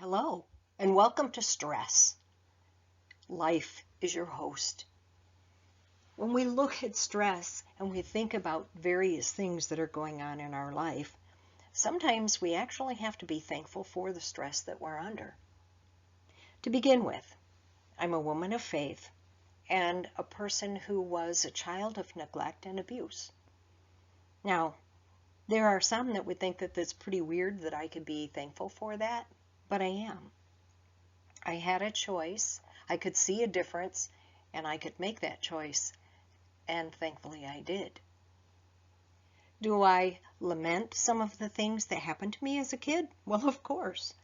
Hello, and welcome to Stress. Life is your host. When we look at stress and we think about various things that are going on in our life, sometimes we actually have to be thankful for the stress that we're under. To begin with, I'm a woman of faith and a person who was a child of neglect and abuse. Now, there are some that would think that that's pretty weird that I could be thankful for that, but I am. I had a choice, I could see a difference, and I could make that choice, and thankfully I did. Do I lament some of the things that happened to me as a kid? Well, of course.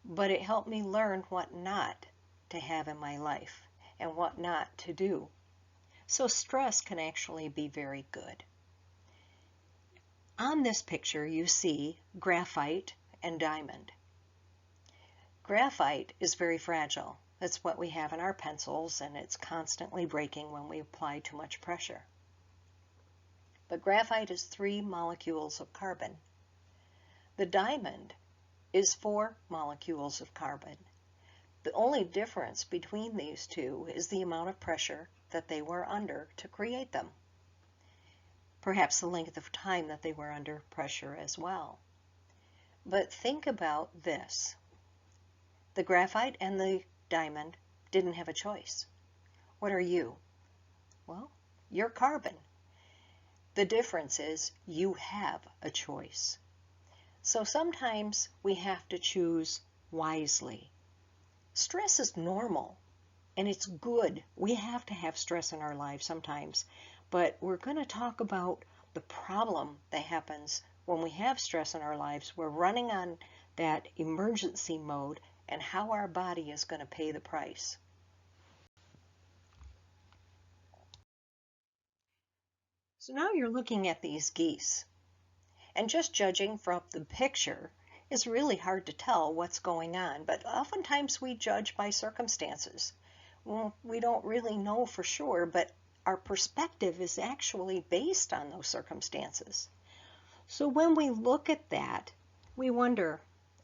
But it helped me learn what not to have in my life and what not to do. So stress can actually be very good. On this picture you see graphite and diamond. Graphite is very fragile. That's what we have in our pencils, and it's constantly breaking when we apply too much pressure. But graphite is 3 molecules of carbon. The diamond is 4 molecules of carbon. The only difference between these two is the amount of pressure that they were under to create them. Perhaps the length of time that they were under pressure as well. But think about this. The graphite and the diamond didn't have a choice. What are you? Well, you're carbon. The difference is you have a choice. So sometimes we have to choose wisely. Stress is normal and it's good. We have to have stress in our lives sometimes, but we're going to talk about the problem that happens when we have stress in our lives. We're running on that emergency mode and how our body is going to pay the price. So now you're looking at these geese, and just judging from the picture is really hard to tell what's going on, but oftentimes we judge by circumstances. Well, we don't really know for sure, but our perspective is actually based on those circumstances. So when we look at that, we wonder,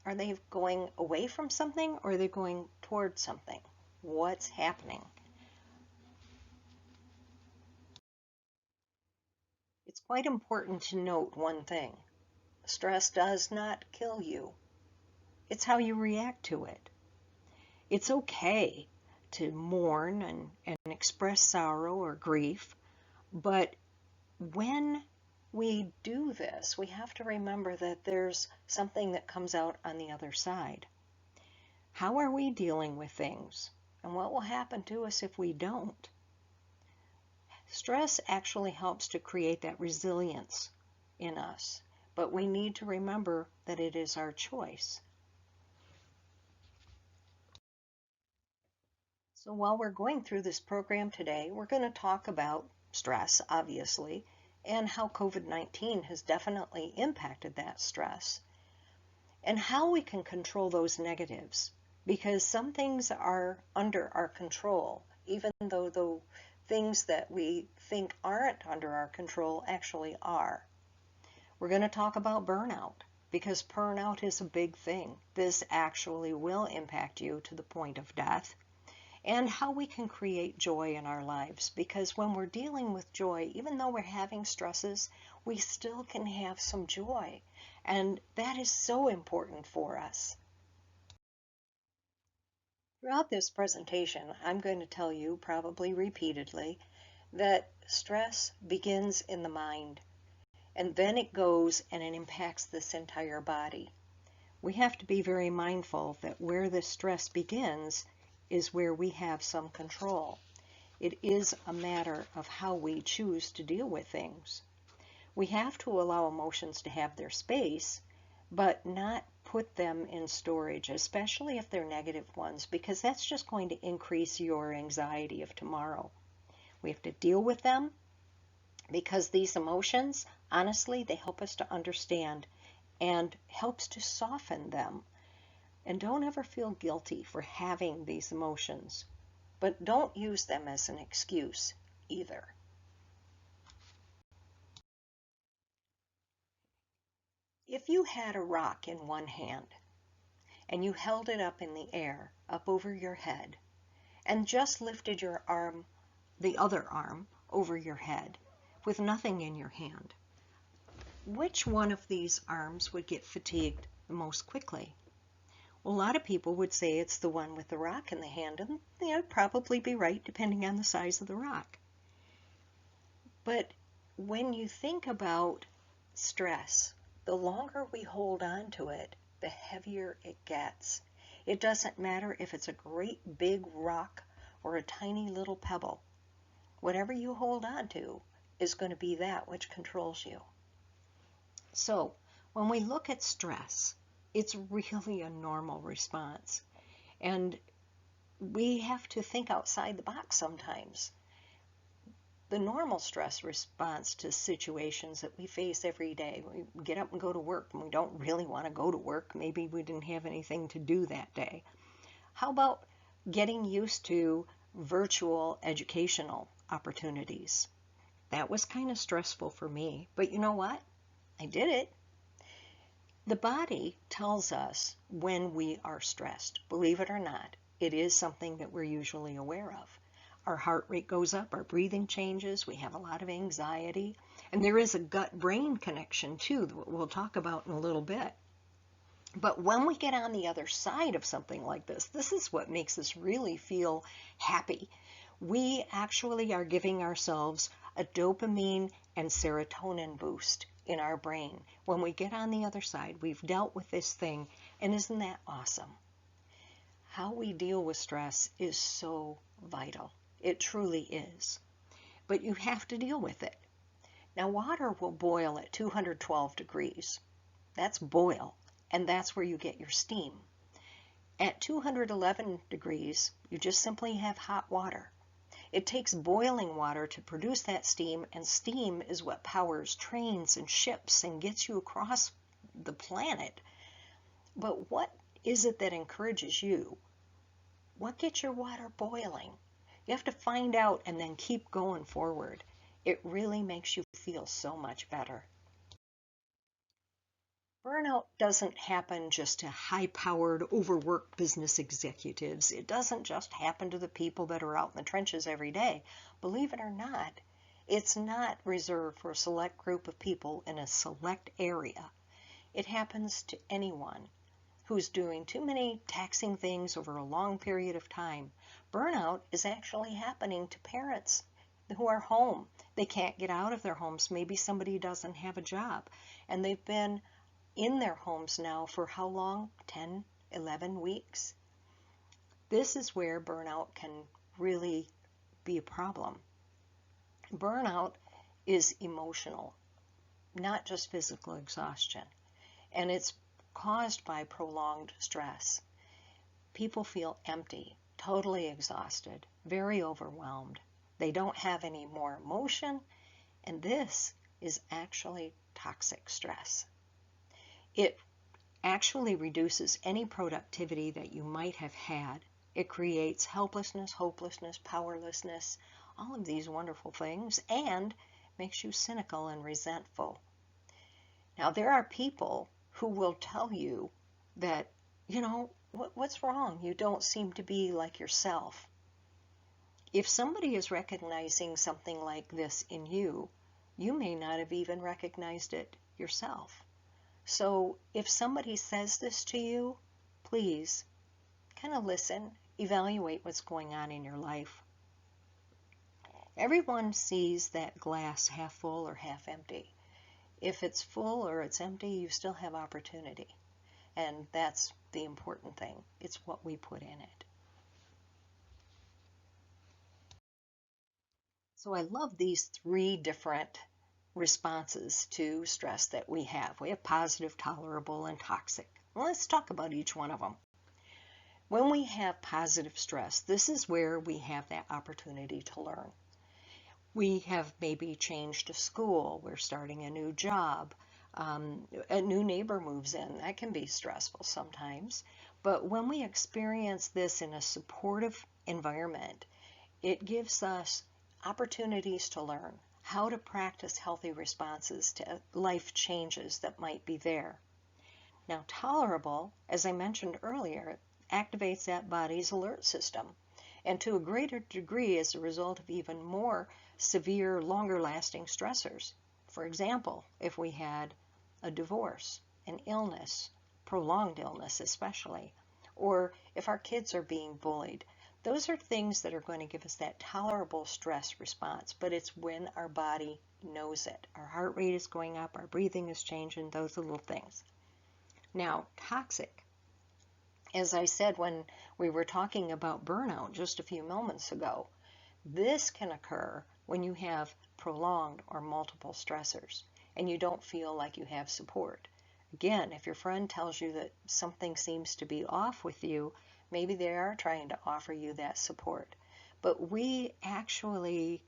are they going away from something or are they going towards something? What's happening? It's quite important to note one thing. Stress does not kill you. It's how you react to it. It's okay to mourn and express sorrow or grief, but when we do this, we have to remember that there's something that comes out on the other side. How are we dealing with things? And what will happen to us if we don't? Stress actually helps to create that resilience in us, but we need to remember that it is our choice. So while we're going through this program today, we're going to talk about stress, obviously, and how COVID-19 has definitely impacted that stress, and how we can control those negatives, because some things are under our control, even though the things that we think aren't under our control actually are. We're going to talk about burnout, because burnout is a big thing. This actually will impact you to the point of death. And how we can create joy in our lives, because when we're dealing with joy, even though we're having stresses, we still can have some joy, and that is so important for us. Throughout this presentation, I'm going to tell you, probably repeatedly, that stress begins in the mind, and then it goes and it impacts this entire body. We have to be very mindful that where this stress begins is where we have some control. It is a matter of how we choose to deal with things. We have to allow emotions to have their space, but not put them in storage, especially if they're negative ones, because that's just going to increase your anxiety of tomorrow. We have to deal with them because these emotions, honestly, they help us to understand and helps to soften them. And don't ever feel guilty for having these emotions, but don't use them as an excuse either. If you had a rock in one hand and you held it up in the air, up over your head, and just lifted your arm, the other arm, over your head with nothing in your hand, which one of these arms would get fatigued the most quickly? Well, a lot of people would say it's the one with the rock in the hand, and they'd probably be right depending on the size of the rock. But when you think about stress, the longer we hold on to it, the heavier it gets. It doesn't matter if it's a great big rock or a tiny little pebble. Whatever you hold on to is going to be that which controls you. So when we look at stress, it's really a normal response. And we have to think outside the box sometimes. The normal stress response to situations that we face every day. We get up and go to work, and we don't really want to go to work. Maybe we didn't have anything to do that day. How about getting used to virtual educational opportunities? That was kind of stressful for me, but you know what? I did it. The body tells us when we are stressed. Believe it or not, it is something that we're usually aware of. Our heart rate goes up, our breathing changes, we have a lot of anxiety, and there is a gut-brain connection too that we'll talk about in a little bit. But when we get on the other side of something like this is what makes us really feel happy. We actually are giving ourselves a dopamine and serotonin boost in our brain. When we get on the other side, we've dealt with this thing, and isn't that awesome? How we deal with stress is so vital. It truly is. But you have to deal with it. Now, water will boil at 212 degrees. That's boil, and that's where you get your steam. At 211 degrees, you just simply have hot water. It takes boiling water to produce that steam, and steam is what powers trains and ships and gets you across the planet. But what is it that encourages you? What gets your water boiling? You have to find out and then keep going forward. It really makes you feel so much better. Burnout doesn't happen just to high-powered, overworked business executives. It doesn't just happen to the people that are out in the trenches every day. Believe it or not, it's not reserved for a select group of people in a select area. It happens to anyone who's doing too many taxing things over a long period of time. Burnout is actually happening to parents who are home. They can't get out of their homes. Maybe somebody doesn't have a job, and they've been in their homes now for how long? 10, 11 weeks? This is where burnout can really be a problem. Burnout is emotional, not just physical exhaustion, and it's caused by prolonged stress. People feel empty, totally exhausted, very overwhelmed. They don't have any more emotion, and this is actually toxic stress. It actually reduces any productivity that you might have had. It creates helplessness, hopelessness, powerlessness, all of these wonderful things, and makes you cynical and resentful. Now, there are people who will tell you that, what's wrong? You don't seem to be like yourself. If somebody is recognizing something like this in you, you may not have even recognized it yourself. So if somebody says this to you, please kind of listen, evaluate what's going on in your life. Everyone sees that glass half full or half empty. If it's full or it's empty, you still have opportunity. And that's the important thing. It's what we put in it. So I love these three different responses to stress that we have. We have positive, tolerable, and toxic. Well, let's talk about each one of them. When we have positive stress, this is where we have that opportunity to learn. We have maybe changed a school, we're starting a new job, a new neighbor moves in. That can be stressful sometimes. But when we experience this in a supportive environment, it gives us opportunities to learn how to practice healthy responses to life changes that might be there. Now, tolerable, as I mentioned earlier, activates that body's alert system, and to a greater degree as a result of even more severe, longer-lasting stressors. For example, if we had a divorce, an illness, prolonged illness especially, or if our kids are being bullied, those are things that are going to give us that tolerable stress response, but it's when our body knows it. Our heart rate is going up, our breathing is changing, those little things. Now, toxic. As I said when we were talking about burnout just a few moments ago, this can occur when you have prolonged or multiple stressors and you don't feel like you have support. Again, if your friend tells you that something seems to be off with you, maybe they are trying to offer you that support. But we actually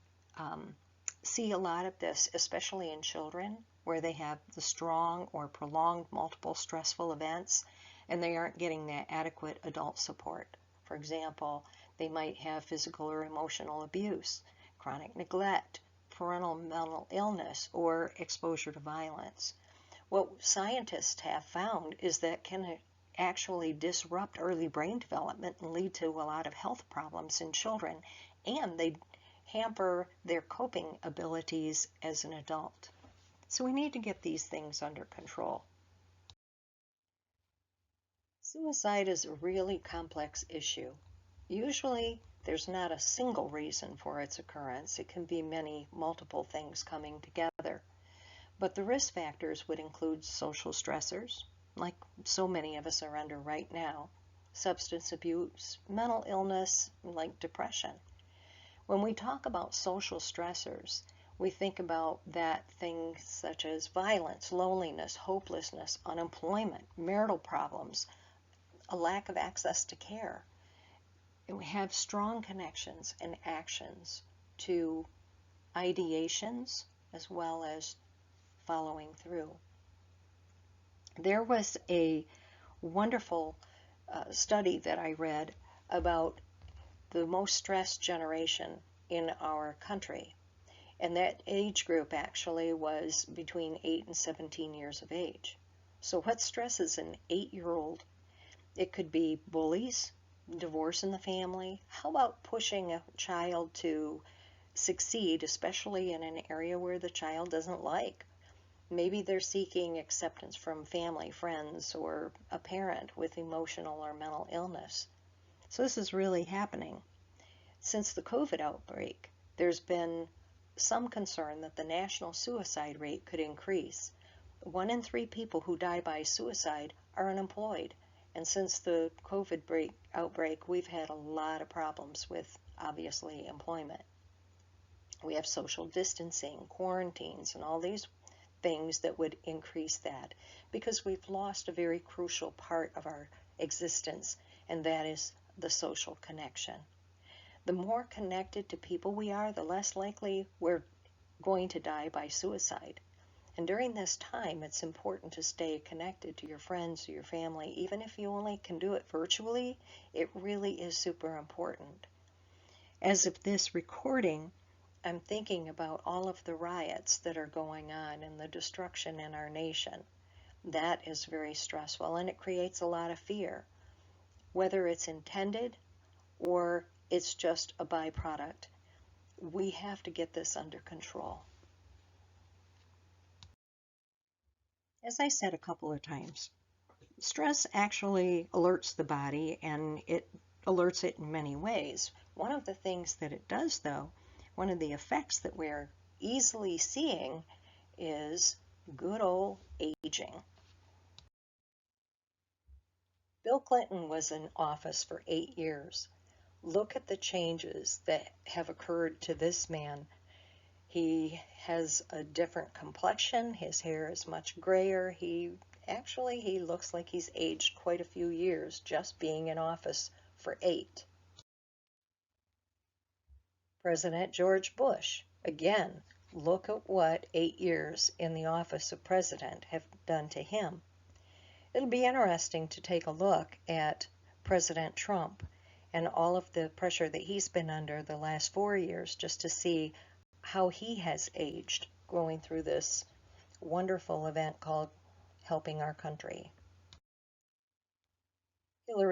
see a lot of this, especially in children, where they have the strong or prolonged multiple stressful events and they aren't getting that adequate adult support. For example, they might have physical or emotional abuse, chronic neglect, parental mental illness, or exposure to violence. What scientists have found is that can actually disrupt early brain development and lead to a lot of health problems in children, and they hamper their coping abilities as an adult. So we need to get these things under control. Suicide is a really complex issue. Usually, there's not a single reason for its occurrence. It can be many, multiple things coming together. But the risk factors would include social stressors, like so many of us are under right now, substance abuse, mental illness, like depression. When we talk about social stressors, we think about that things such as violence, loneliness, hopelessness, unemployment, marital problems, a lack of access to care. And we have strong connections and actions to ideations as well as following through. There was a wonderful study that I read about the most stressed generation in our country. And that age group actually was between 8 and 17 years of age. So what stresses an 8-year-old? It could be bullies, divorce in the family. How about pushing a child to succeed, especially in an area where the child doesn't like? Maybe they're seeking acceptance from family, friends, or a parent with emotional or mental illness. So this is really happening. Since the COVID outbreak, there's been some concern that the national suicide rate could increase. 1 in 3 people who die by suicide are unemployed. And since the COVID outbreak, we've had a lot of problems with, obviously, employment. We have social distancing, quarantines, and all these things that would increase that because we've lost a very crucial part of our existence, and that is the social connection. The more connected to people we are, the less likely we're going to die by suicide. And during this time, it's important to stay connected to your friends, to your family. Even if you only can do it virtually, it really is super important. As of this recording, I'm thinking about all of the riots that are going on and the destruction in our nation. That is very stressful, and it creates a lot of fear, whether it's intended or it's just a byproduct. We have to get this under control. As I said a couple of times, stress actually alerts the body, and it alerts it in many ways. One of the things that it does, though, one of the effects that we're easily seeing is good old aging. Bill Clinton was in office for 8 years. Look at the changes that have occurred to this man. He has a different complexion. His hair is much grayer. He looks like he's aged quite a few years just being in office for 8. President George Bush, again, look at what 8 years in the office of president have done to him. It'll be interesting to take a look at President Trump and all of the pressure that he's been under the last 4 years just to see how he has aged going through this wonderful event called helping our country.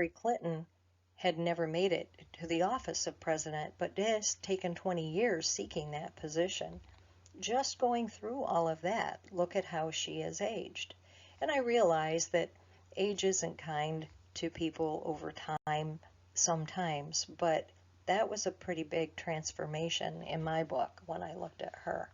Hillary Clinton had never made it to the office of president, but has taken 20 years seeking that position. Just going through all of that, look at how she has aged. And I realize that age isn't kind to people over time sometimes, but that was a pretty big transformation in my book when I looked at her.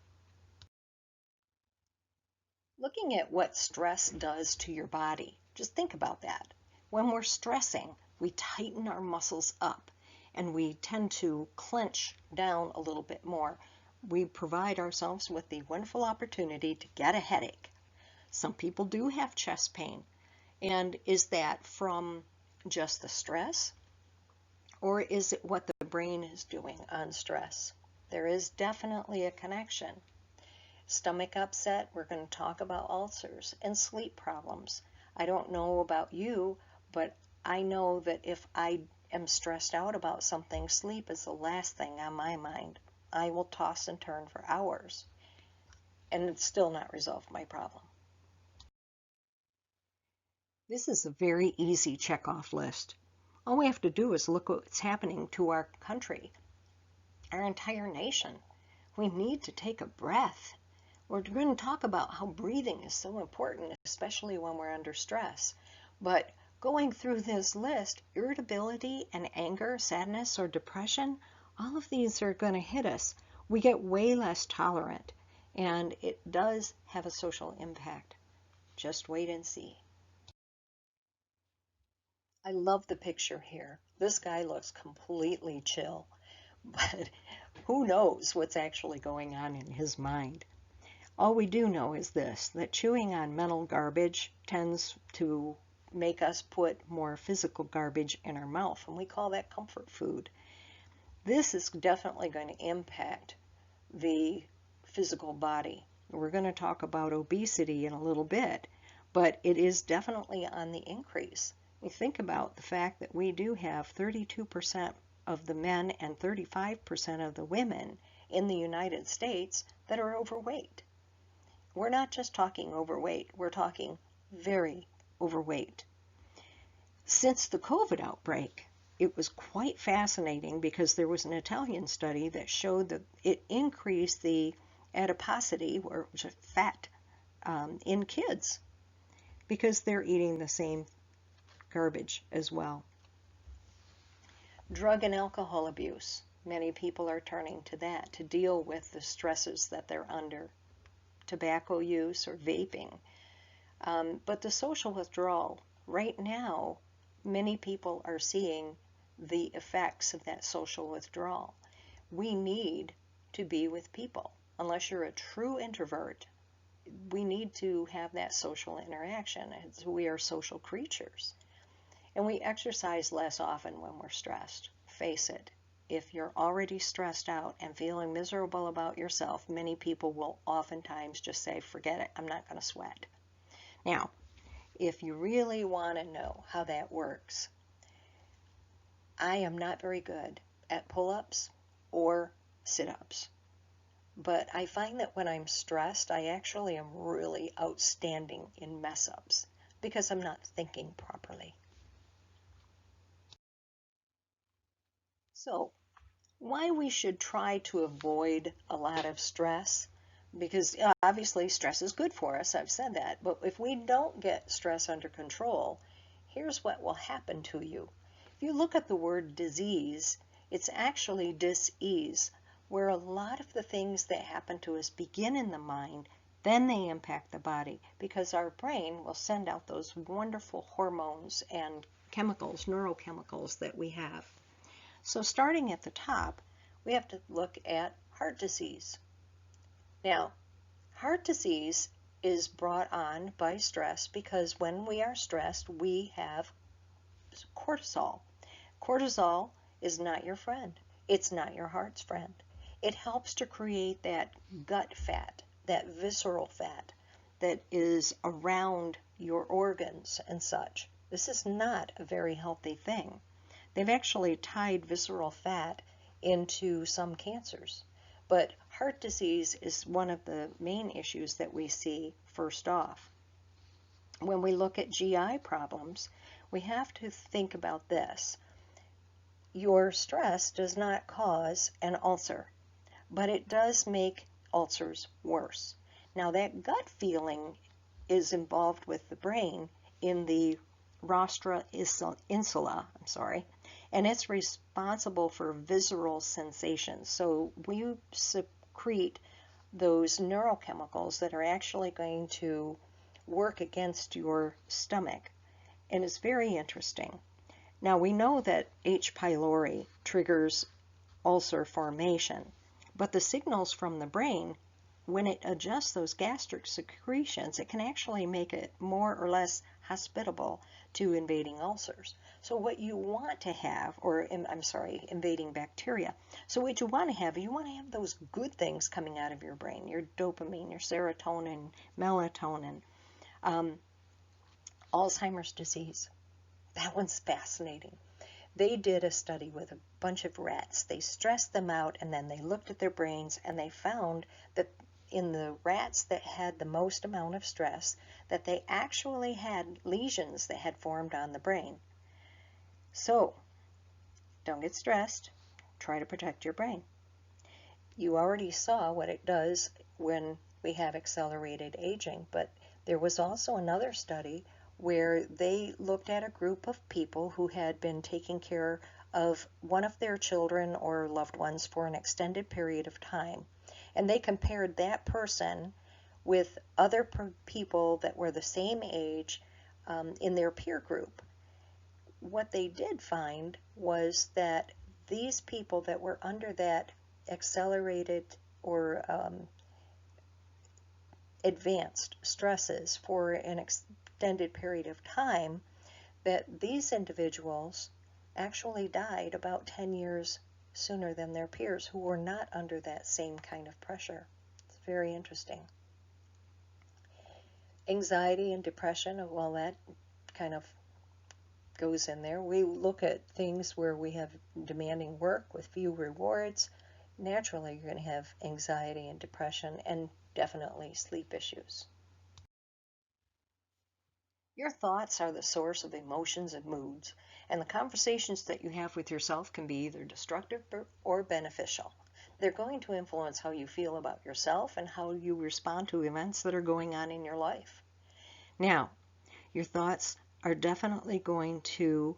Looking at what stress does to your body, just think about that. When we're stressing, we tighten our muscles up and we tend to clench down a little bit more. We provide ourselves with the wonderful opportunity to get a headache. Some people do have chest pain. And is that from just the stress? Or is it what the brain is doing on stress? There is definitely a connection. Stomach upset, we're going to talk about ulcers and sleep problems. I don't know about you, but I know that if I am stressed out about something, sleep is the last thing on my mind. I will toss and turn for hours, and it's still not resolved my problem. This is a very easy checkoff list. All we have to do is look what's happening to our country, our entire nation. We need to take a breath. We're going to talk about how breathing is so important, especially when we're under stress. But going through this list, irritability and anger, sadness, or depression, all of these are going to hit us. We get way less tolerant, and it does have a social impact. Just wait and see. I love the picture here. This guy looks completely chill, but who knows what's actually going on in his mind. All we do know is this, that chewing on mental garbage tends to make us put more physical garbage in our mouth, and we call that comfort food. This is definitely going to impact the physical body. We're going to talk about obesity in a little bit, but it is definitely on the increase. We think about the fact that we do have 32% of the men and 35% of the women in the United States that are overweight. We're not just talking overweight, we're talking very overweight. Since the COVID outbreak, it was quite fascinating because there was an Italian study that showed that it increased the adiposity, or fat, in kids because they're eating the same garbage as well. Drug and alcohol abuse. Many people are turning to that to deal with the stresses that they're under. Tobacco use or vaping. But the social withdrawal, right now, many people are seeing the effects of that social withdrawal. We need to be with people. Unless you're a true introvert, we need to have that social interaction. We are social creatures. And we exercise less often when we're stressed. Face it. If you're already stressed out and feeling miserable about yourself, many people will oftentimes just say, forget it, I'm not going to sweat. Now, if you really want to know how that works, I am not very good at pull-ups or sit-ups. But I find that when I'm stressed, I actually am really outstanding in mess-ups because I'm not thinking properly. So, why we should try to avoid a lot of stress, because obviously stress is good for us, I've said that, but if we don't get stress under control, here's what will happen to you. If you look at the word disease, it's actually dis-ease, where a lot of the things that happen to us begin in the mind, then they impact the body, because our brain will send out those wonderful hormones and chemicals, neurochemicals that we have. So starting at the top, we have to look at heart disease. Now, heart disease is brought on by stress because when we are stressed, we have cortisol. Cortisol is not your friend. It's not your heart's friend. It helps to create that gut fat, that visceral fat that is around your organs and such. This is not a very healthy thing. They've actually tied visceral fat into some cancers. But heart disease is one of the main issues that we see first off. when we look at GI problems, we have to think about this. Your stress does not cause an ulcer, but it does make ulcers worse. Now, that gut feeling is involved with the brain in the rostra insula, and it's responsible for visceral sensations. So we secrete those neurochemicals that are actually going to work against your stomach, and it's very interesting. Now, we know that H. pylori triggers ulcer formation, but the signals from the brain, when it adjusts those gastric secretions, it can actually make it more or less hospitable to invading ulcers. So what you want to have, invading bacteria. So what you want to have those good things coming out of your brain, your dopamine, your serotonin, melatonin. Alzheimer's disease. That one's fascinating. They did a study with a bunch of rats. They stressed them out, and then they looked at their brains, and they found that in the rats that had the most amount of stress, that they actually had lesions that had formed on the brain. So, don't get stressed. Try to protect your brain. You already saw what it does when we have accelerated aging, but there was also another study where they looked at a group of people who had been taking care of one of their children or loved ones for an extended period of time. And they compared that person with other people that were the same age in their peer group. What they did find was that these people that were under that accelerated or advanced stresses for an extended period of time, that these individuals actually died about 10 years sooner than their peers who were not under that same kind of pressure. It's very interesting. Anxiety and depression, well, that kind of goes in there. We look at things where we have demanding work with few rewards. Naturally, you're going to have anxiety and depression, and definitely sleep issues. Your thoughts are the source of emotions and moods, and the conversations that you have with yourself can be either destructive or beneficial. They're going to influence how you feel about yourself and how you respond to events that are going on in your life. Now, your thoughts are definitely going to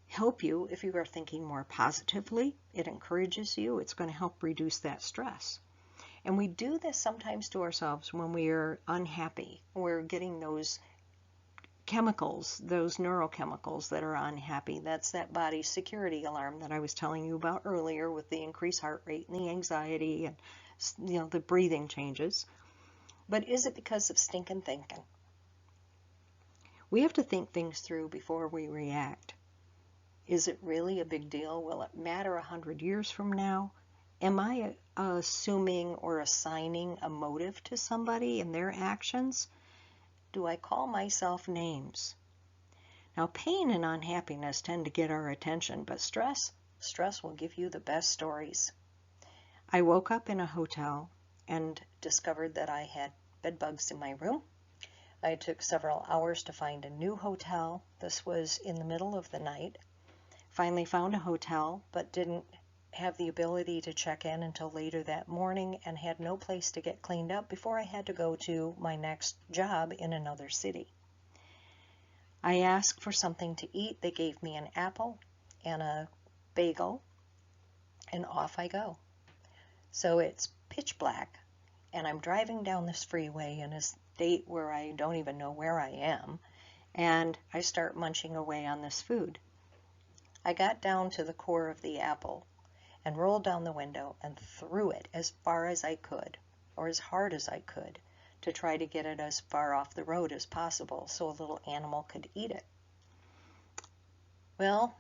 help you if you are thinking more positively. It encourages you. It's going to help reduce that stress. And we do this sometimes to ourselves when we are unhappy. We're getting those chemicals, those neurochemicals that are unhappy. That's that body security alarm that I was telling you about earlier with the increased heart rate and the anxiety and the breathing changes. But is it because of stinking thinking? We have to think things through before we react. Is it really a big deal? Will it matter 100 years from now? Am I assuming or assigning a motive to somebody and their actions? Do I call myself names? Now, pain and unhappiness tend to get our attention, but stress will give you the best stories. I woke up in a hotel and discovered that I had bed bugs in my room. I took several hours to find a new hotel. This was in the middle of the night. Finally found a hotel, but didn't have the ability to check in until later that morning and had no place to get cleaned up before I had to go to my next job in another city. I asked for something to eat. They gave me an apple and a bagel, and off I go. So it's pitch black, and I'm driving down this freeway in a state where I don't even know where I am, and I start munching away on this food. I got down to the core of the apple and rolled down the window and threw it as far as I could, or as hard as I could, to try to get it as far off the road as possible so a little animal could eat it. Well,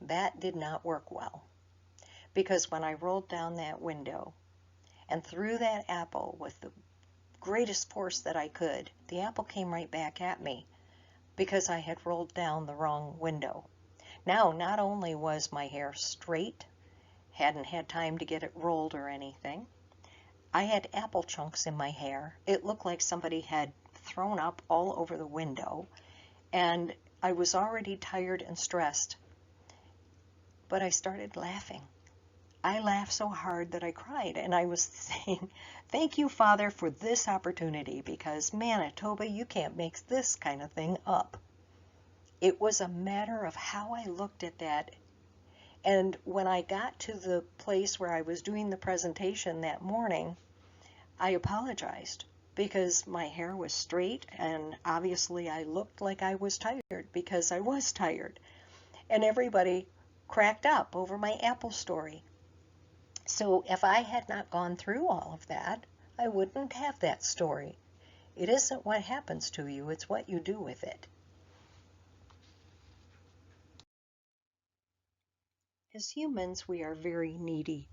that did not work well, because when I rolled down that window and threw that apple with the greatest force that I could, the apple came right back at me because I had rolled down the wrong window. Now, not only was my hair straight, hadn't had time to get it rolled or anything, I had apple chunks in my hair. It looked like somebody had thrown up all over the window, and I was already tired and stressed, but I started laughing. I laughed so hard that I cried, and I was saying, thank you, Father, for this opportunity, because Manitoba, you can't make this kind of thing up. It was a matter of how I looked at that. And when I got to the place where I was doing the presentation that morning, I apologized because my hair was straight, and obviously I looked like I was tired because I was tired. And everybody cracked up over my apple story. So if I had not gone through all of that, I wouldn't have that story. It isn't what happens to you, it's what you do with it. As humans, we are very needy,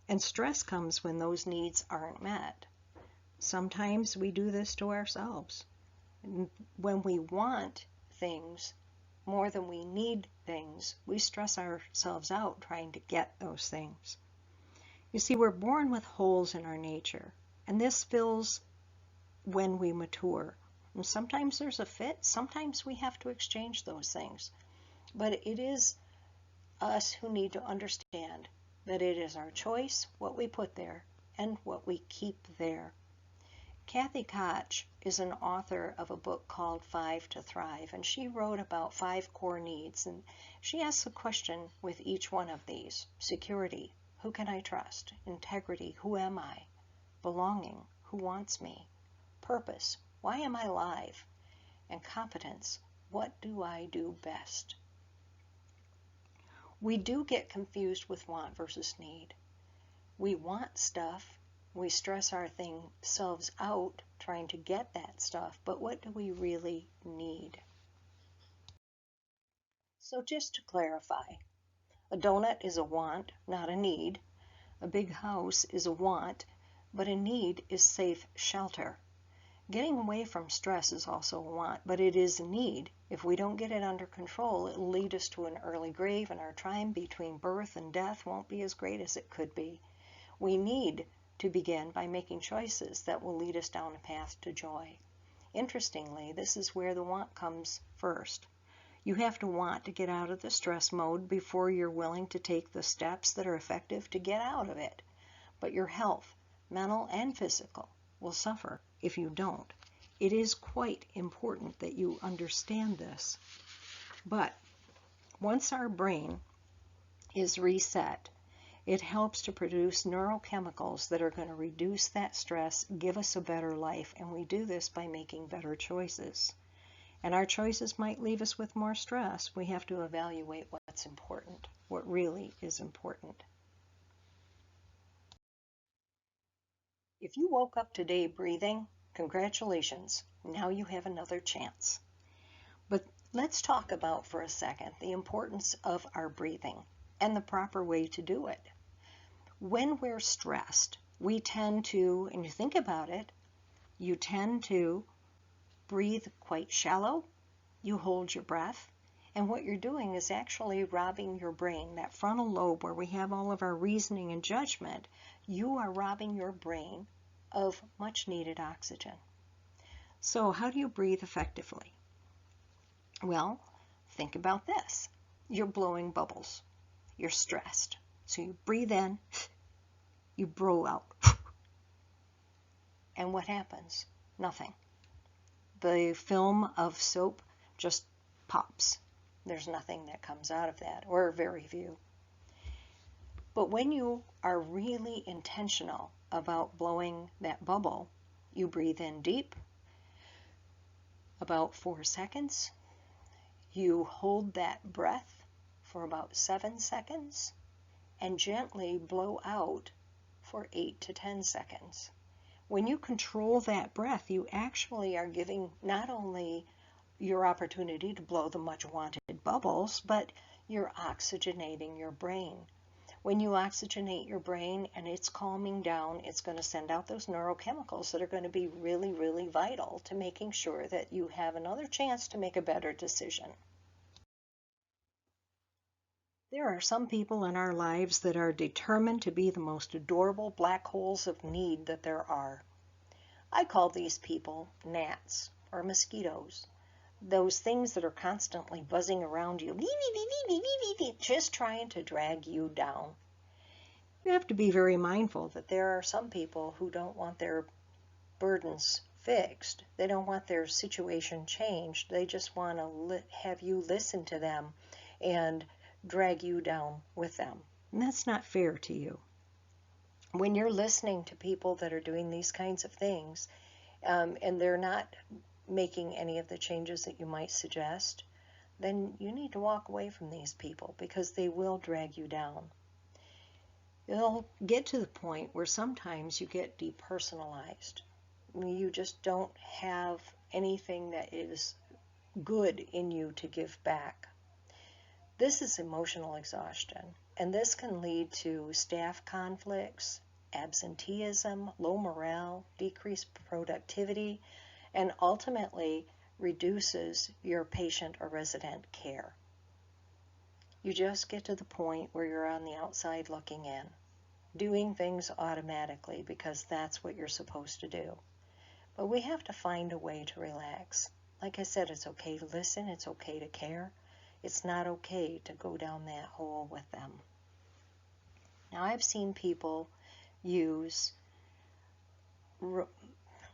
and stress comes when those needs aren't met. Sometimes we do this to ourselves. When we want things more than we need things, we stress ourselves out trying to get those things. You see, we're born with holes in our nature, and this fills when we mature. And sometimes there's a fit, sometimes we have to exchange those things. But it is us who need to understand that it is our choice what we put there and what we keep there. Kathy Koch is an author of a book called 5 to Thrive, and she wrote about 5 core needs, and she asks a question with each one of these. Security, who can I trust? Integrity, who am I? Belonging, who wants me? Purpose, why am I alive? And competence, what do I do best? We do get confused with want versus need. We want stuff, we stress ourselves out trying to get that stuff, but what do we really need? So just to clarify, a donut is a want, not a need. A big house is a want, but a need is safe shelter. Getting away from stress is also a want, but it is a need. If we don't get it under control, it will lead us to an early grave, and our time between birth and death won't be as great as it could be. We need to begin by making choices that will lead us down a path to joy. Interestingly, this is where the want comes first. You have to want to get out of the stress mode before you're willing to take the steps that are effective to get out of it. But your health, mental and physical, will suffer if you don't. It is quite important that you understand this. But once our brain is reset, it helps to produce neurochemicals that are going to reduce that stress, give us a better life, and we do this by making better choices. And our choices might leave us with more stress. We have to evaluate what's important, what really is important. If you woke up today breathing, congratulations, now you have another chance. But let's talk about for a second the importance of our breathing and the proper way to do it. When we're stressed, we tend to, and you think about it, you tend to breathe quite shallow, you hold your breath, and what you're doing is actually robbing your brain, that frontal lobe where we have all of our reasoning and judgment, you are robbing your brain of much needed oxygen. So how do you breathe effectively? Well, think about this. You're blowing bubbles. You're stressed. So you breathe in, you blow out. And what happens? Nothing. The film of soap just pops. There's nothing that comes out of that, or very few. But when you are really intentional about blowing that bubble, you breathe in deep, about 4 seconds. You hold that breath for about 7 seconds and gently blow out for 8 to 10 seconds. When you control that breath, you actually are giving not only your opportunity to blow the much wanted bubbles, but you're oxygenating your brain. When you oxygenate your brain and it's calming down, it's going to send out those neurochemicals that are going to be really, really vital to making sure that you have another chance to make a better decision. There are some people in our lives that are determined to be the most adorable black holes of need that there are. I call these people gnats or mosquitoes. Those things that are constantly buzzing around you, just trying to drag you down. You have to be very mindful that there are some people who don't want their burdens fixed. They don't want their situation changed. They just want to have you listen to them and drag you down with them. And that's not fair to you. When you're listening to people that are doing these kinds of things, and they're not making any of the changes that you might suggest, then you need to walk away from these people because they will drag you down. It'll get to the point where sometimes you get depersonalized. You just don't have anything that is good in you to give back. This is emotional exhaustion, and this can lead to staff conflicts, absenteeism, low morale, decreased productivity, and ultimately reduces your patient or resident care. You just get to the point where you're on the outside looking in, doing things automatically because that's what you're supposed to do. But we have to find a way to relax. Like I said, it's okay to listen, it's okay to care. It's not okay to go down that hole with them. Now, I've seen people use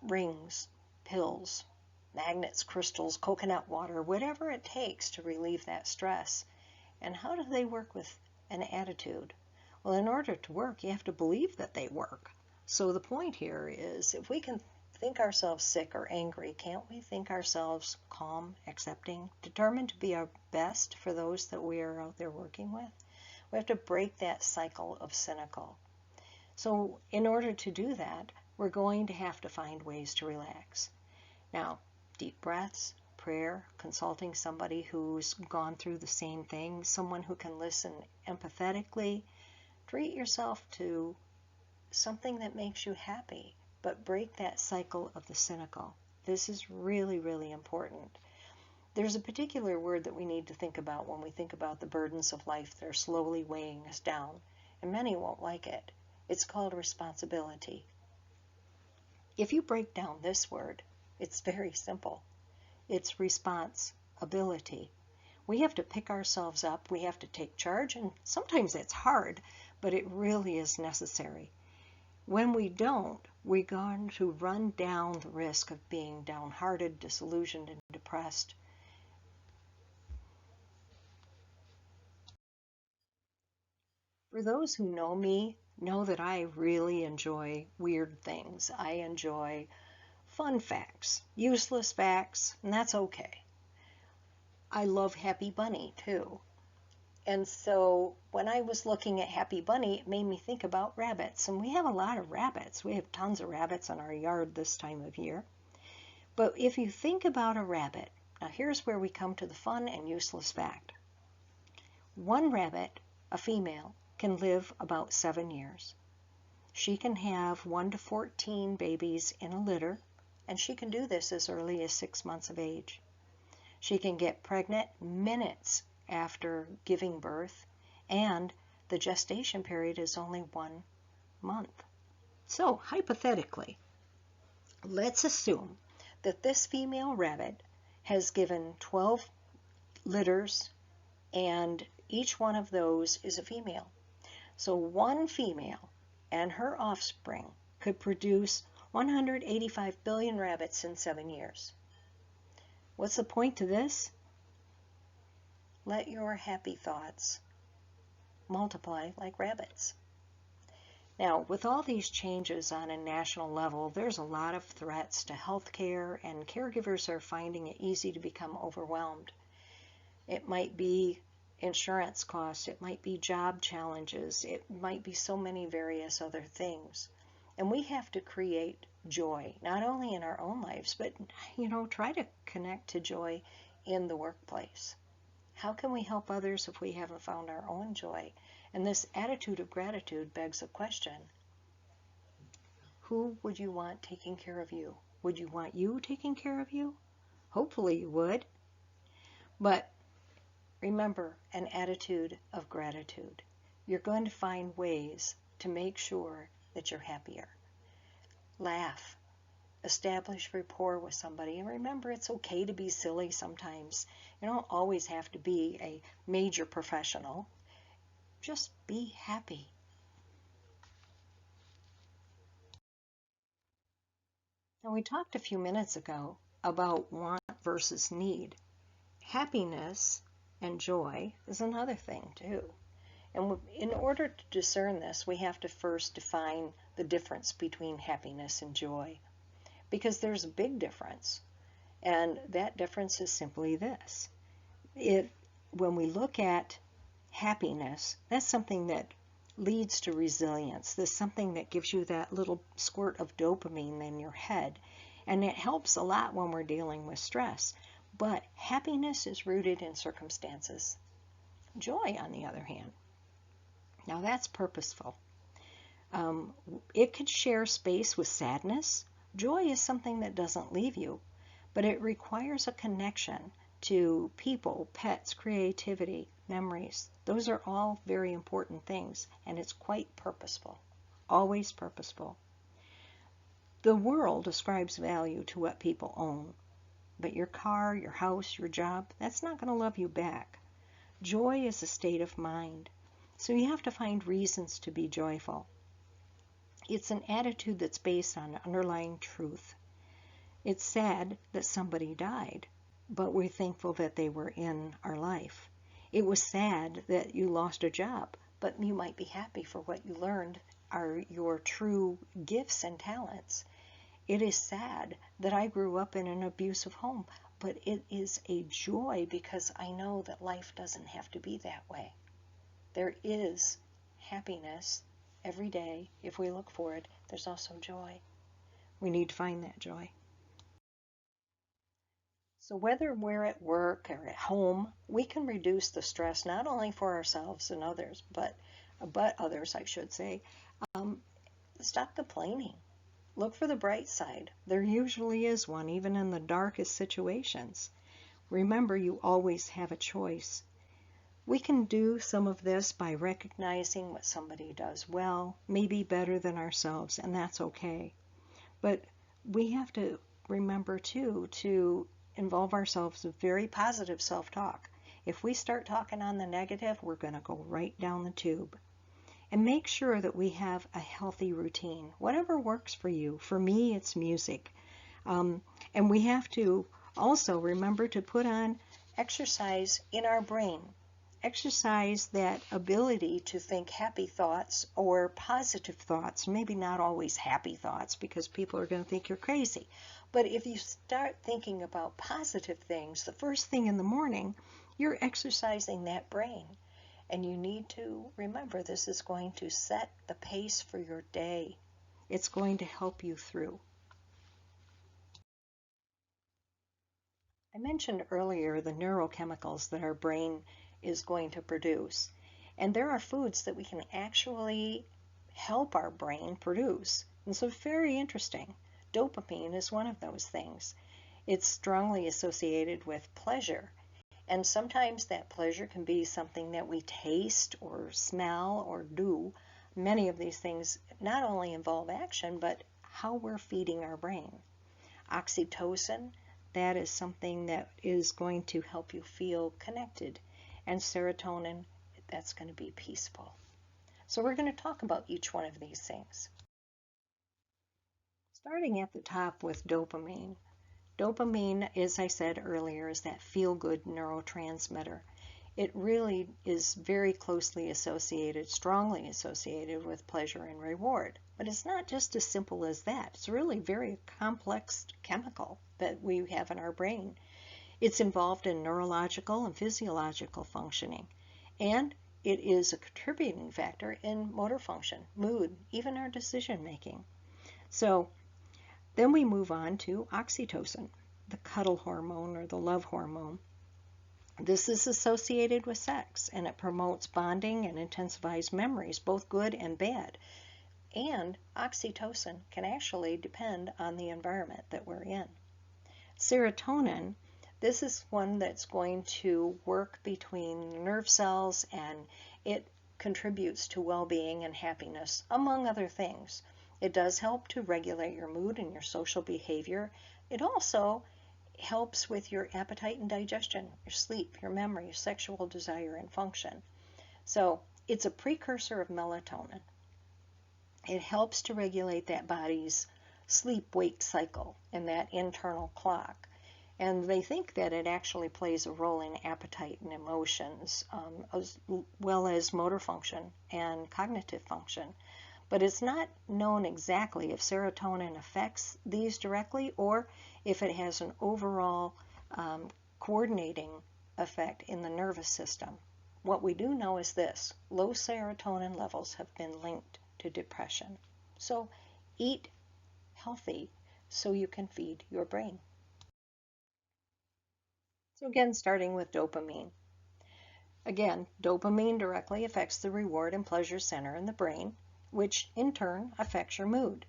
rings, pills, magnets, crystals, coconut water, whatever it takes to relieve that stress. And how do they work with an attitude? Well, in order to work, you have to believe that they work. So the point here is, if we can think ourselves sick or angry, can't we think ourselves calm, accepting, determined to be our best for those that we are out there working with? We have to break that cycle of cynical. So in order to do that, we're going to have to find ways to relax. Now, deep breaths, prayer, consulting somebody who's gone through the same thing, someone who can listen empathetically. Treat yourself to something that makes you happy, but break that cycle of the cynical. This is really, really important. There's a particular word that we need to think about when we think about the burdens of life that are slowly weighing us down, and many won't like it. It's called responsibility. If you break down this word, it's very simple. It's responsibility. We have to pick ourselves up, we have to take charge, and sometimes it's hard, but it really is necessary. When we don't, we're going to run down the risk of being downhearted, disillusioned, and depressed. For those who know me, know that I really enjoy weird things. I enjoy fun facts, useless facts, and that's okay. I love Happy Bunny too. And so when I was looking at Happy Bunny, it made me think about rabbits. And we have a lot of rabbits. We have tons of rabbits in our yard this time of year. But if you think about a rabbit, now here's where we come to the fun and useless fact. One rabbit, a female, can live about 7 years. She can have 1 to 14 babies in a litter, and she can do this as early as 6 months of age. She can get pregnant minutes after giving birth, and the gestation period is only 1 month. So, hypothetically, let's assume that this female rabbit has given 12 litters, and each one of those is a female. So one female and her offspring could produce 185 billion rabbits in 7 years. What's the point to this? Let your happy thoughts multiply like rabbits. Now, with all these changes on a national level, there's a lot of threats to healthcare, and caregivers are finding it easy to become overwhelmed. It might be insurance costs, it might be job challenges, it might be so many various other things. And we have to create joy, not only in our own lives, but, try to connect to joy in the workplace. How can we help others if we haven't found our own joy? And this attitude of gratitude begs a question. Who would you want taking care of you? Would you want you taking care of you? Hopefully you would. But remember, an attitude of gratitude. You're going to find ways to make sure that you're happier. Laugh. establish rapport with somebody. And remember, it's okay to be silly sometimes. You don't always have to be a major professional. Just be happy. Now, we talked a few minutes ago about want versus need. Happiness and joy is another thing, too. And in order to discern this, we have to first define the difference between happiness and joy, because there's a big difference. And that difference is simply this. When we look at happiness, that's something that leads to resilience. There's something that gives you that little squirt of dopamine in your head. And it helps a lot when we're dealing with stress. But happiness is rooted in circumstances. Joy, on the other hand, now that's purposeful. It could share space with sadness. Joy is something that doesn't leave you, but it requires a connection to people, pets, creativity, memories. Those are all very important things, and it's quite purposeful, always purposeful. The world ascribes value to what people own, but your car, your house, your job, that's not going to love you back. Joy is a state of mind, so you have to find reasons to be joyful. It's an attitude that's based on underlying truth. It's sad that somebody died, but we're thankful that they were in our life. It was sad that you lost a job, but you might be happy for what you learned are your true gifts and talents. It is sad that I grew up in an abusive home, but it is a joy because I know that life doesn't have to be that way. There is happiness every day. If we look for it, there's also joy. We need to find that joy. So whether we're at work or at home, we can reduce the stress not only for ourselves and others, but others, I should say. Stop complaining. Look for the bright side. There usually is one, even in the darkest situations. Remember, you always have a choice. We can do some of this by recognizing what somebody does well, maybe better than ourselves, and that's okay. But we have to remember, too, to involve ourselves with very positive self-talk. If we start talking on the negative, we're going to go right down the tube. And make sure that we have a healthy routine, whatever works for you. For me, it's music. And we have to also remember to put on exercise in our brain. Exercise that ability to think happy thoughts or positive thoughts, maybe not always happy thoughts because people are going to think you're crazy. But if you start thinking about positive things the first thing in the morning, you're exercising that brain. And you need to remember this is going to set the pace for your day. It's going to help you through. I mentioned earlier the neurochemicals that our brain is going to produce. And there are foods that we can actually help our brain produce. And so very interesting. Dopamine is one of those things. It's strongly associated with pleasure. And sometimes that pleasure can be something that we taste or smell or do. Many of these things not only involve action, but how we're feeding our brain. Oxytocin, that is something that is going to help you feel connected. And serotonin, that's going to be peaceful. So we're going to talk about each one of these things. Starting at the top with dopamine. Dopamine, as I said earlier, is that feel-good neurotransmitter. It really is very closely associated, strongly associated with pleasure and reward. But it's not just as simple as that. It's really very complex chemical that we have in our brain. It's involved in neurological and physiological functioning. And it is a contributing factor in motor function, mood, even our decision making. So then we move on to oxytocin, the cuddle hormone or the love hormone. This is associated with sex, and it promotes bonding and intensifies memories, both good and bad. And oxytocin can actually depend on the environment that we're in. Serotonin, this is one that's going to work between nerve cells, and it contributes to well-being and happiness, among other things. It does help to regulate your mood and your social behavior. It also helps with your appetite and digestion, your sleep, your memory, your sexual desire and function. So it's a precursor of melatonin. It helps to regulate that body's sleep-wake cycle and that internal clock. And they think that it actually plays a role in appetite and emotions, as well as motor function and cognitive function. But it's not known exactly if serotonin affects these directly or if it has an overall coordinating effect in the nervous system. What we do know is this: low serotonin levels have been linked to depression. So eat healthy so you can feed your brain. So again, starting with dopamine. Again, dopamine directly affects the reward and pleasure center in the brain, which in turn affects your mood.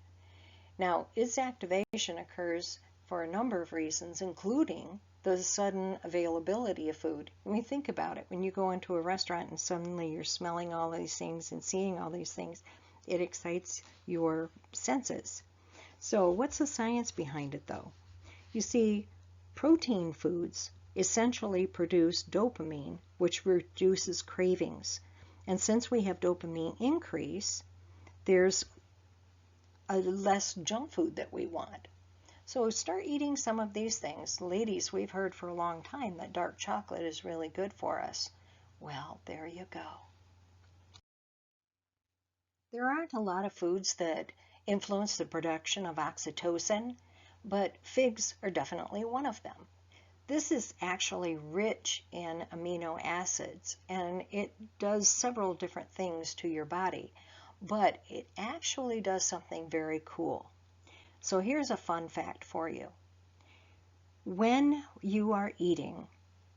Now, its activation occurs for a number of reasons, including the sudden availability of food. I mean, think about it. When you go into a restaurant and suddenly you're smelling all these things and seeing all these things, it excites your senses. So what's the science behind it, though? You see, protein foods essentially produce dopamine, which reduces cravings. And since we have dopamine increase, there's a less junk food that we want. So start eating some of these things. Ladies, we've heard for a long time that dark chocolate is really good for us. Well, there you go. There aren't a lot of foods that influence the production of oxytocin, but figs are definitely one of them. This is actually rich in amino acids, and it does several different things to your body, but it actually does something very cool. So here's a fun fact for you. When you are eating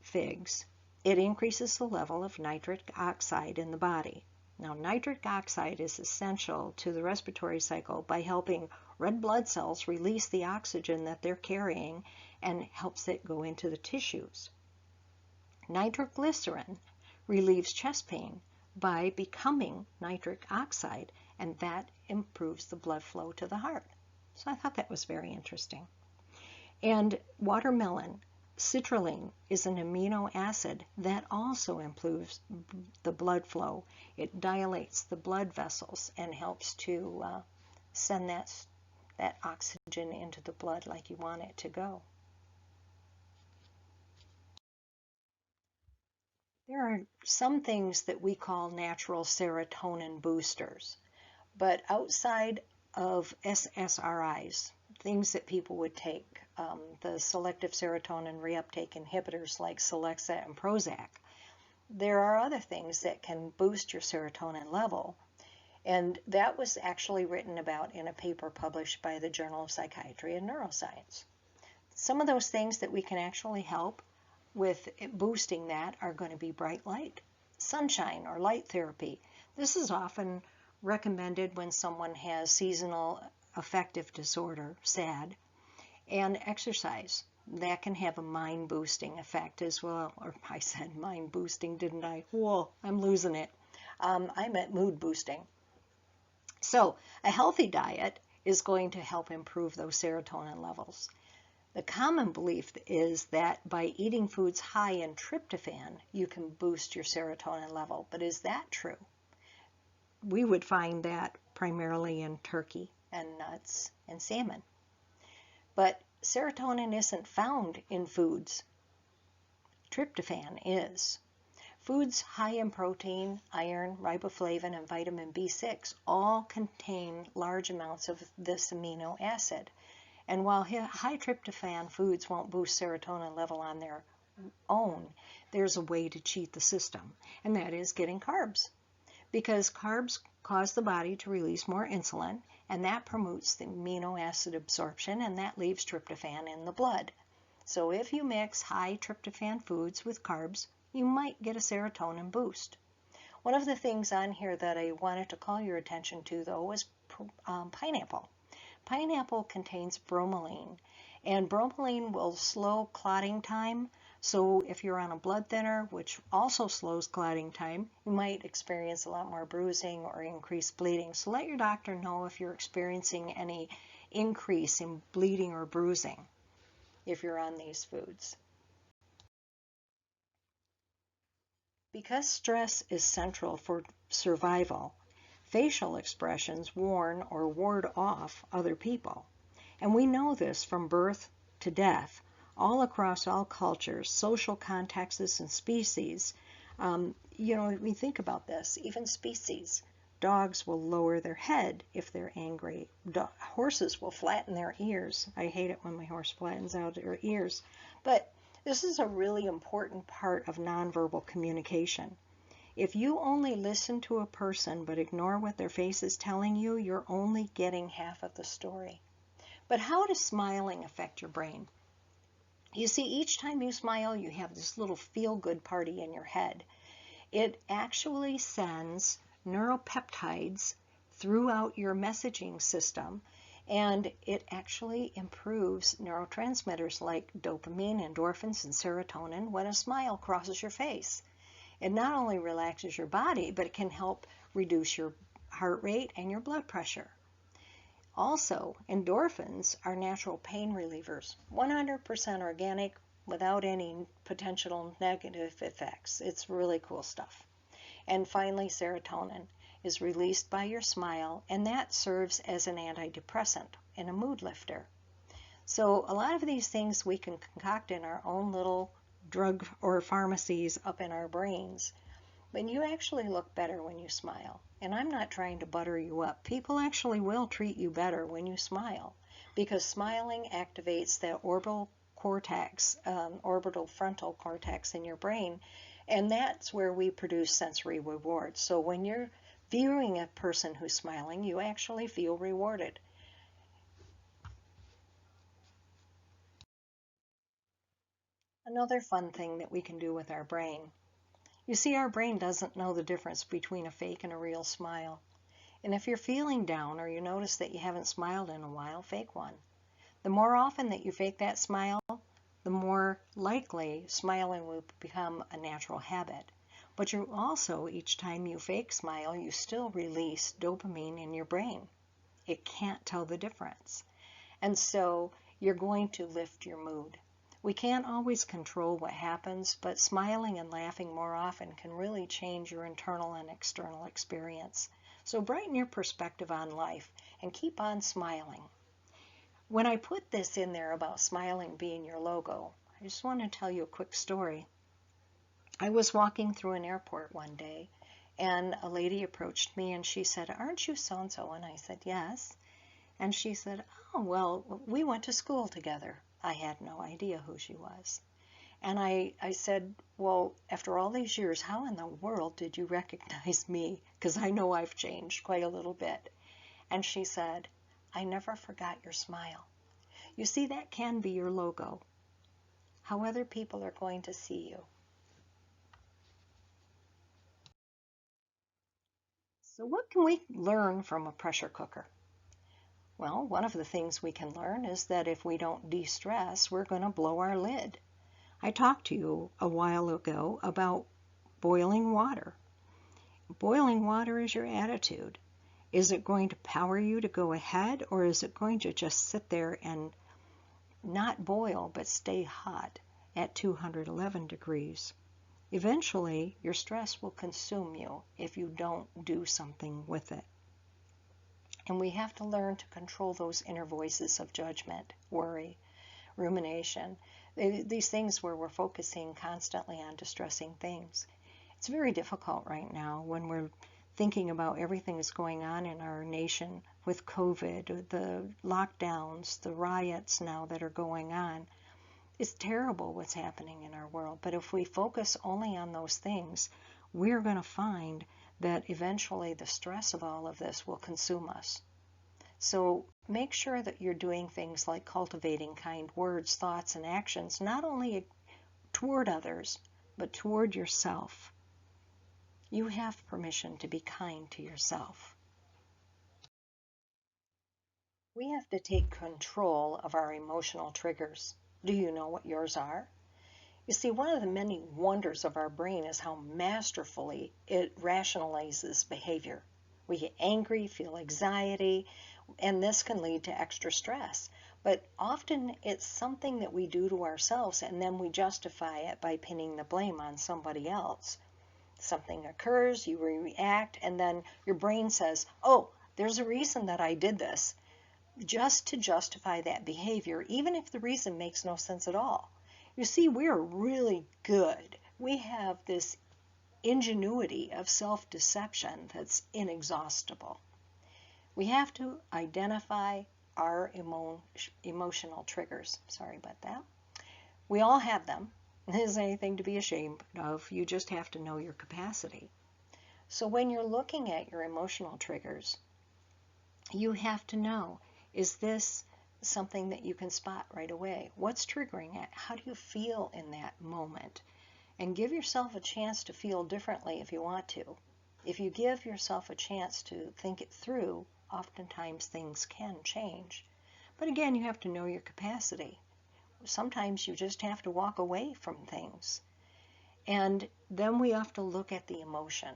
figs, it increases the level of nitric oxide in the body. Now, nitric oxide is essential to the respiratory cycle by helping red blood cells release the oxygen that they're carrying and helps it go into the tissues. Nitroglycerin relieves chest pain by becoming nitric oxide, and that improves the blood flow to the heart. So I thought that was very interesting. And watermelon, citrulline, is an amino acid that also improves the blood flow. It dilates the blood vessels and helps to send that oxygen into the blood like you want it to go. There are some things that we call natural serotonin boosters, but outside of SSRIs, things that people would take, the selective serotonin reuptake inhibitors like Celexa and Prozac, there are other things that can boost your serotonin level. And that was actually written about in a paper published by the Journal of Psychiatry and Neuroscience. Some of those things that we can actually help with boosting that are going to be bright light, sunshine, or light therapy. This is often recommended when someone has seasonal affective disorder, SAD, and exercise. That can have a mind-boosting effect as well. Or I said mind-boosting, didn't I? Whoa, I'm losing it. I meant mood-boosting. So a healthy diet is going to help improve those serotonin levels. The common belief is that by eating foods high in tryptophan, you can boost your serotonin level. But is that true? We would find that primarily in turkey and nuts and salmon. But serotonin isn't found in foods. Tryptophan is. Foods high in protein, iron, riboflavin, and vitamin B6 all contain large amounts of this amino acid. And while high tryptophan foods won't boost serotonin level on their own, there's a way to cheat the system, and that is getting carbs. Because carbs cause the body to release more insulin, and that promotes the amino acid absorption, and that leaves tryptophan in the blood. So if you mix high tryptophan foods with carbs, you might get a serotonin boost. One of the things on here that I wanted to call your attention to, though, was pineapple. Pineapple contains bromelain, and bromelain will slow clotting time, So if you're on a blood thinner, which also slows clotting time, you might experience a lot more bruising or increased bleeding. So let your doctor know if you're experiencing any increase in bleeding or bruising if you're on these foods. Because stress is central for survival, facial expressions warn or ward off other people. And we know this from birth to death, all across all cultures, social contexts, and species. We think about this, even species. Dogs will lower their head if they're angry. Horses will flatten their ears. I hate it when my horse flattens out their ears. But this is a really important part of nonverbal communication. If you only listen to a person but ignore what their face is telling you, you're only getting half of the story. But how does smiling affect your brain? You see, each time you smile, you have this little feel-good party in your head. It actually sends neuropeptides throughout your messaging system, and it actually improves neurotransmitters like dopamine, endorphins, and serotonin when a smile crosses your face. It not only relaxes your body, but it can help reduce your heart rate and your blood pressure. Also, endorphins are natural pain relievers, 100% organic, without any potential negative effects. It's really cool stuff. And finally, serotonin is released by your smile, and that serves as an antidepressant and a mood lifter. So a lot of these things we can concoct in our own little drug or pharmacies up in our brains. But you actually look better when you smile. And I'm not trying to butter you up. People actually will treat you better when you smile, because smiling activates that orbital cortex, orbital frontal cortex in your brain, and that's where we produce sensory rewards. So when you're viewing a person who's smiling, you actually feel rewarded. Another fun thing that we can do with our brain. You see, our brain doesn't know the difference between a fake and a real smile. And if you're feeling down or you notice that you haven't smiled in a while, fake one. The more often that you fake that smile, the more likely smiling will become a natural habit. But you also, each time you fake smile, you still release dopamine in your brain. It can't tell the difference. And so you're going to lift your mood. We can't always control what happens, but smiling and laughing more often can really change your internal and external experience. So brighten your perspective on life and keep on smiling. When I put this in there about smiling being your logo, I just want to tell you a quick story. I was walking through an airport one day, and a lady approached me and she said, "Aren't you so-and-so?" And I said, "Yes." And she said, "Oh, well, we went to school together." I had no idea who she was. And I said, "Well, after all these years, how in the world did you recognize me? Because I know I've changed quite a little bit." And she said, "I never forgot your smile." You see, that can be your logo, how other people are going to see you. So what can we learn from a pressure cooker? Well, one of the things we can learn is that if we don't de-stress, we're going to blow our lid. I talked to you a while ago about boiling water. Boiling water is your attitude. Is it going to power you to go ahead, or is it going to just sit there and not boil but stay hot at 211 degrees? Eventually, your stress will consume you if you don't do something with it. And we have to learn to control those inner voices of judgment, worry, rumination, these things where we're focusing constantly on distressing things. It's very difficult right now when we're thinking about everything that's going on in our nation with COVID, the lockdowns, the riots now that are going on. It's terrible what's happening in our world. But if we focus only on those things, we're going to find that eventually the stress of all of this will consume us. So make sure that you're doing things like cultivating kind words, thoughts, and actions, not only toward others, but toward yourself. You have permission to be kind to yourself. We have to take control of our emotional triggers. Do you know what yours are? You see, one of the many wonders of our brain is how masterfully it rationalizes behavior. We get angry, feel anxiety, and this can lead to extra stress. But often it's something that we do to ourselves, and then we justify it by pinning the blame on somebody else. Something occurs, you react, and then your brain says, oh, there's a reason that I did this, just to justify that behavior, even if the reason makes no sense at all. You see, we're really good. We have this ingenuity of self-deception that's inexhaustible. We have to identify our emotional triggers. Sorry about that. We all have them. There isn't anything to be ashamed of. You just have to know your capacity. So when you're looking at your emotional triggers, you have to know, is this something that you can spot right away? What's triggering it? How do you feel in that moment? And give yourself a chance to feel differently if you want to. If you give yourself a chance to think it through, oftentimes things can change. But again, you have to know your capacity. Sometimes you just have to walk away from things. And then we have to look at the emotion.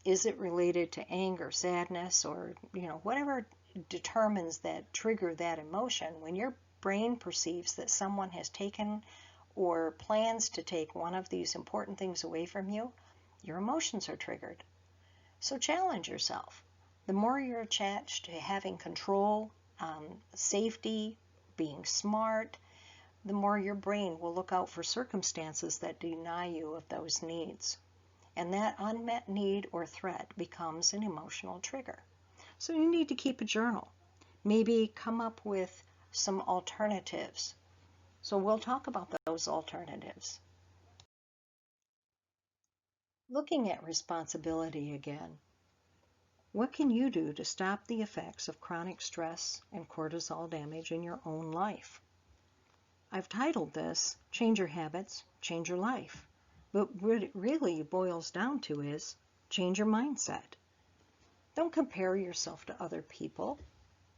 Is it related to anger, sadness, or whatever determines that trigger that emotion? When your brain perceives that someone has taken or plans to take one of these important things away from you, your emotions are triggered. So challenge yourself. The more you're attached to having control, safety, being smart, the more your brain will look out for circumstances that deny you of those needs. And that unmet need or threat becomes an emotional trigger. So you need to keep a journal. Maybe come up with some alternatives. So we'll talk about those alternatives. Looking at responsibility again. What can you do to stop the effects of chronic stress and cortisol damage in your own life? I've titled this, Change Your Habits, Change Your Life. But what it really boils down to is, change your mindset. Don't compare yourself to other people.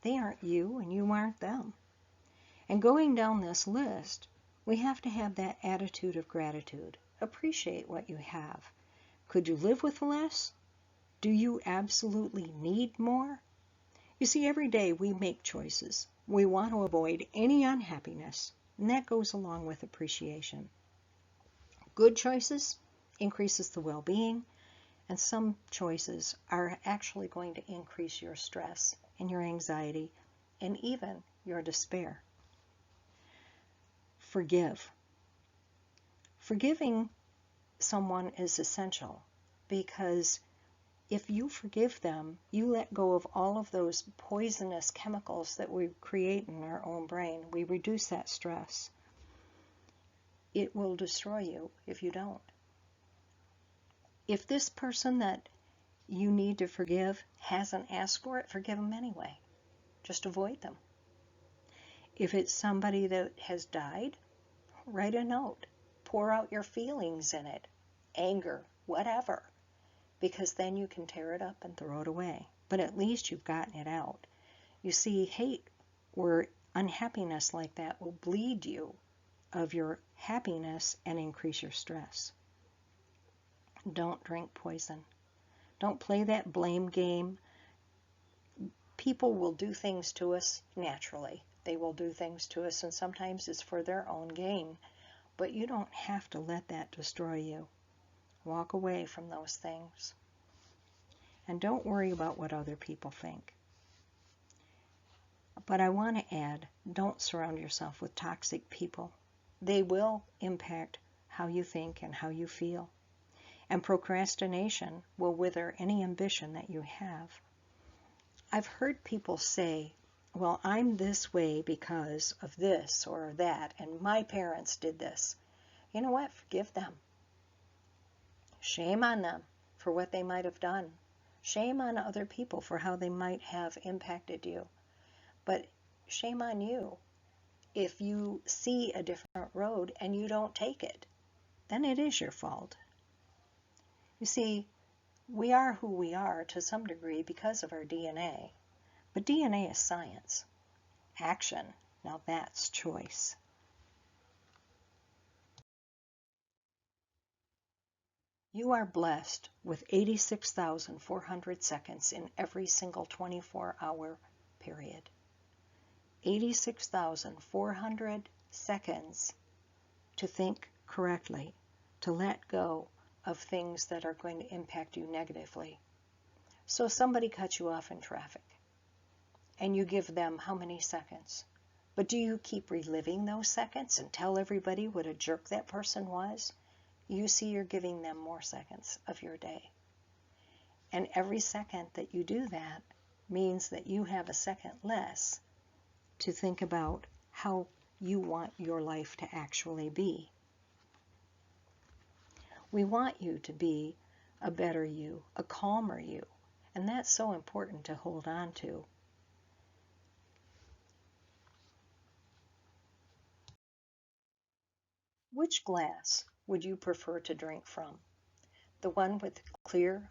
They aren't you and you aren't them. And going down this list, we have to have that attitude of gratitude. Appreciate what you have. Could you live with less? Do you absolutely need more? You see, every day we make choices. We want to avoid any unhappiness, and that goes along with appreciation. Good choices increases the well-being, and some choices are actually going to increase your stress and your anxiety and even your despair. Forgive. Forgiving someone is essential because if you forgive them, you let go of all of those poisonous chemicals that we create in our own brain. We reduce that stress. It will destroy you if you don't. If this person that you need to forgive hasn't asked for it, forgive them anyway. Just avoid them. If it's somebody that has died, write a note. Pour out your feelings in it. Anger, whatever. Because then you can tear it up and throw it away. But at least you've gotten it out. You see, hate or unhappiness like that will bleed you of your happiness and increase your stress. Don't drink poison. Don't play that blame game. People will do things to us naturally. They will do things to us, and sometimes it's for their own gain. But you don't have to let that destroy you. Walk away from those things. And don't worry about what other people think. But I want to add, don't surround yourself with toxic people. They will impact how you think and how you feel. And procrastination will wither any ambition that you have. I've heard people say, well, I'm this way because of this or that, and my parents did this. You know what? Forgive them. Shame on them for what they might have done. Shame on other people for how they might have impacted you. But shame on you if you see a different road and you don't take it. Then it is your fault. You see, we are who we are to some degree because of our DNA. But DNA is science. Action, now that's choice. You are blessed with 86,400 seconds in every single 24-hour period. 86,400 seconds to think correctly, to let go of things that are going to impact you negatively. So somebody cuts you off in traffic, and you give them how many seconds? But do you keep reliving those seconds and tell everybody what a jerk that person was? You see, you're giving them more seconds of your day. And every second that you do that means that you have a second less to think about how you want your life to actually be. We want you to be a better you, a calmer you, and that's so important to hold on to. Which glass would you prefer to drink from? The one with clear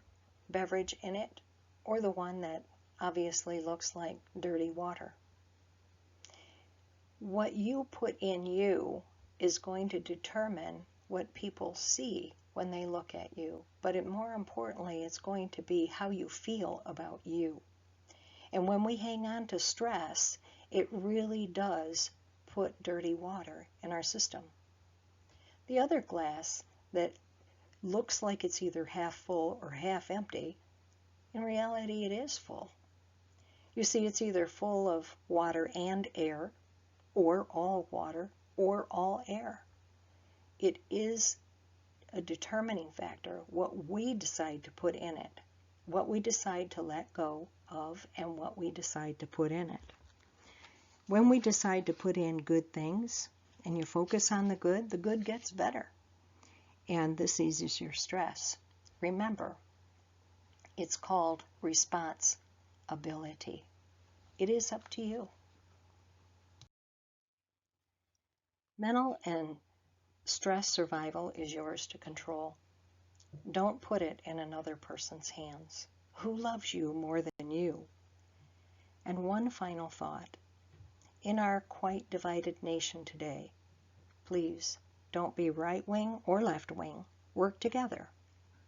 beverage in it, or the one that obviously looks like dirty water? What you put in you is going to determine what people see when they look at you, but more importantly, it's going to be how you feel about you. And when we hang on to stress, it really does put dirty water in our system. The other glass that looks like it's either half full or half empty, in reality it is full. You see, it's either full of water and air, or all water, or all air. It is a determining factor what we decide to put in it, what we decide to let go of, and what we decide to put in it. When we decide to put in good things, and you focus on the good gets better. And this eases your stress. Remember, it's called response ability. It is up to you. Mental and stress survival is yours to control. Don't put it in another person's hands. Who loves you more than you? And one final thought. In our quite divided nation today, please don't be right wing or left wing. Work together,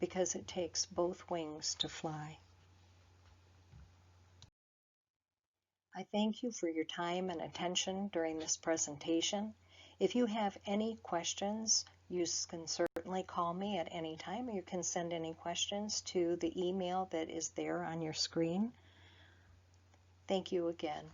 because it takes both wings to fly. I thank you for your time and attention during this presentation. If you have any questions, you can certainly call me at any time, or you can send any questions to the email that is there on your screen. Thank you again.